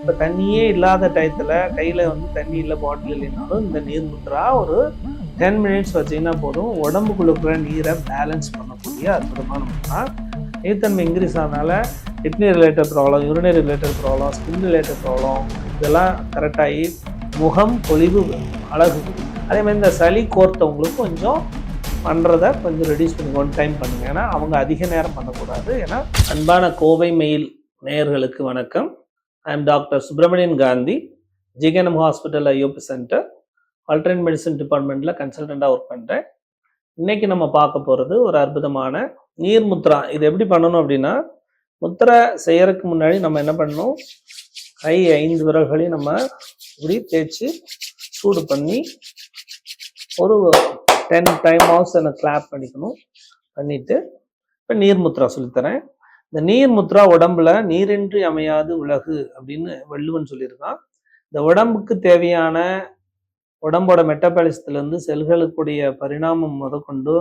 இப்போ தண்ணியே இல்லாத டயத்தில் கையில் வந்து தண்ணி இல்லை பாட்டில் இல்லைனாலும் இந்த நீர் முத்ரா ஒரு 10 மினிட்ஸ் வச்சிங்கன்னா போதும். உடம்புக்குள்ள இருக்கிற நீரை பேலன்ஸ் பண்ணக்கூடிய அற்புதமான முத்ரா. நீர்த்தன்மை இன்க்ரீஸ் ஆனால kidney related problem, urinary related problem, skin related problem இதெல்லாம் கரெக்டாகி முகம் பொலிவு அழகு. அதே மாதிரி இந்த சளி கோர்த்தவங்களுக்கு கொஞ்சம் பண்ணுறதை கொஞ்சம் ரெடியூஸ் பண்ணி 1 டைம் பண்ணுங்கள். ஏன்னா அவங்க அதிக நேரம் பண்ணக்கூடாது. ஏன்னா அன்பான கோவை மெயில் நேயர்களுக்கு வணக்கம். I am doctor Subramanian Gandhi, GKNM hospital IOB centre alternate medicine டிபார்ட்மெண்ட்டில் கன்சல்டண்ட்டாக ஒர்க் பண்ணுறேன். இன்றைக்கி நம்ம பார்க்க போகிறது ஒரு அற்புதமான நீர் முத்ரா. இது எப்படி பண்ணணும் அப்படின்னா, முத்ரா செய்யறதுக்கு முன்னாடி நம்ம என்ன பண்ணணும், கை 5 விரல்களையும் நம்ம இப்படி தேய்ச்சி சூடு பண்ணி ஒரு 10 டைம் எனக்கு கிளாப் பண்ணிக்கணும். பண்ணிவிட்டு இப்போ நீர் முத்ரா சொல்லித்தரேன். இந்த நீர் முத்ரா உடம்புல நீரின்றி அமையாது உலகு அப்படின்னு வள்ளுவன் சொல்லியிருக்கான். இந்த உடம்புக்கு தேவையான உடம்போட மெட்டபாலிசத்துலேருந்து செல்களுக்குடைய பரிணாமம் முதற்கொண்டு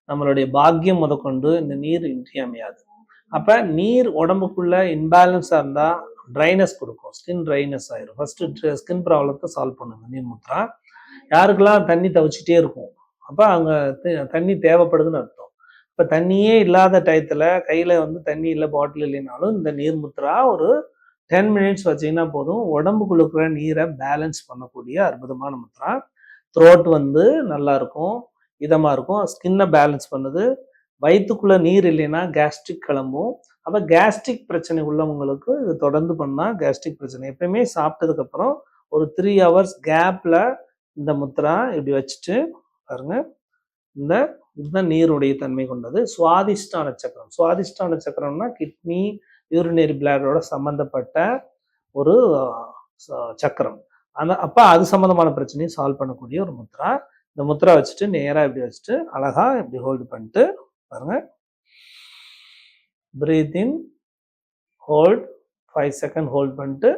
நம்மளுடைய பாக்கியம் முதற்கொண்டு இந்த நீர் இன்றியமையாது. அப்போ நீர் உடம்புக்குள்ள இன்பேலன்ஸாக இருந்தால் ட்ரைனஸ் கொடுக்கும், ஸ்கின் ட்ரைனஸ் ஆயிரும். ஃபஸ்ட்டு ஸ்கின் ப்ராப்ளத்தை சால்வ் பண்ணுங்க நீர் முத்ரா. யாருக்கெல்லாம் தண்ணி தவிச்சிட்டே இருக்கும், அப்போ அவங்க தண்ணி தேவைப்படுதுன்னு அர்த்தம். இப்போ தண்ணியே இல்லாத டயத்தில் கையில் வந்து தண்ணி இல்லை பாட்டில் இல்லைனாலும் இந்த நீர் முத்ரா ஒரு 10 மினிட்ஸ் வச்சிங்கன்னா போதும். உடம்புக்குள்ள இருக்கிற நீரை பேலன்ஸ் பண்ணக்கூடிய அற்புதமான முத்ரா. த்ரோட் வந்து நல்லா இருக்கும், இதமாக இருக்கும். ஸ்கின்னை பேலன்ஸ் பண்ணுது. வயிற்றுக்குள்ளே நீர் இல்லைன்னா கேஸ்ட்ரிக் கிளம்பும். அப்போ கேஸ்ட்ரிக் பிரச்சனை உள்ளவங்களுக்கு இது தொடர்ந்து பண்ணால் கேஸ்ட்ரிக் பிரச்சனை எப்பயுமே சாப்பிட்டதுக்கப்புறம் ஒரு 3 ஹவர்ஸ் கேப்பில் இந்த முத்ரா இப்படி வச்சுட்டு பாருங்க. இதுதான் நீருடைய தன்மை கொண்டது. சுவாதிஷ்டான சக்கரம். சுவாதிஷ்டான சக்கரம்னா கிட்னி யூரினரி பிளாடரோட சம்மந்தப்பட்ட ஒரு சக்கரம். அப்போ அது சம்மந்தமான பிரச்சனையும் சால்வ் பண்ணக்கூடிய ஒரு முத்ரா. இந்த முத்ரா வச்சுட்டு நேராக இப்படி வச்சுட்டு அழகாக இப்படி ஹோல்டு பண்ணிட்டு பாருங்க. பிரீத் இன், ஹோல்ட் 5 செகண்ட் ஹோல்ட் பண்ணிட்டு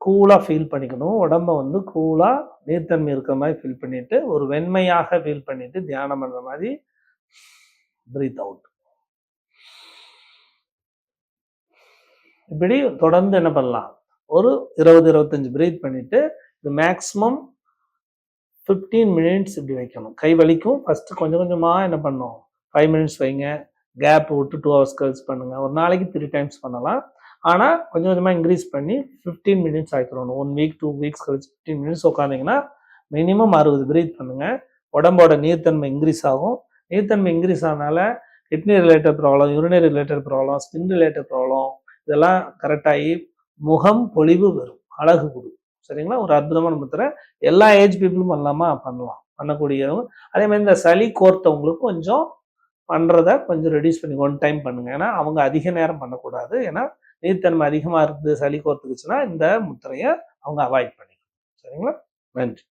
கூலாக ஃபீல் பண்ணிக்கணும். உடம்ப வந்து கூலாக நீர்த்தன்மை இருக்கிற மாதிரி ஃபீல் பண்ணிட்டு ஒரு வெண்மையாக ஃபீல் பண்ணிட்டு தியானம் பண்ணுற மாதிரி பிரீத் அவுட். இப்படி தொடர்ந்து என்ன பண்ணலாம், ஒரு 20-25 பிரீத் பண்ணிட்டு இது மேக்ஸிமம் 15 மினிட்ஸ் இப்படி வைக்கணும். கை வலிக்கும். ஃபஸ்ட்டு கொஞ்சம் கொஞ்சமாக என்ன பண்ணணும், 5 மினிட்ஸ் வைங்க, கேப் விட்டு 2 ஹவர்ஸ் கழிச்சு பண்ணுங்க. ஒரு நாளைக்கு 3 டைம்ஸ் பண்ணலாம். ஆனால் கொஞ்சம் கொஞ்சமாக இன்க்ரீஸ் பண்ணி 15 மினிட்ஸ் ஆக்கிடணும். 1 வீக் 2 வீக்ஸ் கழிச்சு 15 மினிட்ஸ் உட்காந்திங்கன்னா மினிமம் 60 பிரீத் பண்ணுங்க. உடம்போட நீர்த்தன்மை இன்க்ரீஸ் ஆகும். நீர்த்தன்மை இன்க்ரீஸ் ஆனால kidney related problem, urinary related problem, skin related problem இதெல்லாம் கரெக்டாகி முகம் பொலிவு வரும், அழகு கொடுக்கும். சரிங்களா? ஒரு அற்புதமான முத்திரை. எல்லா ஏஜ் பீப்புளும் பண்ணலாம், பண்ணக்கூடியவங்க. அதே மாதிரி இந்த சளி கோர்த்தவங்களுக்கு கொஞ்சம் பண்ணுறதை கொஞ்சம் ரெடியூஸ் பண்ணி 1 டைம் பண்ணுங்க. ஏன்னா அவங்க அதிக நேரம் பண்ணக்கூடாது. ஏன்னா நீர்த்தன்மை அதிகமாக இருக்குது, சளி கோர்த்துக்குச்சுன்னா இந்த முத்திரையை அவங்க அவாய்ட் பண்ணிக்கணும். சரிங்களா? நன்றி.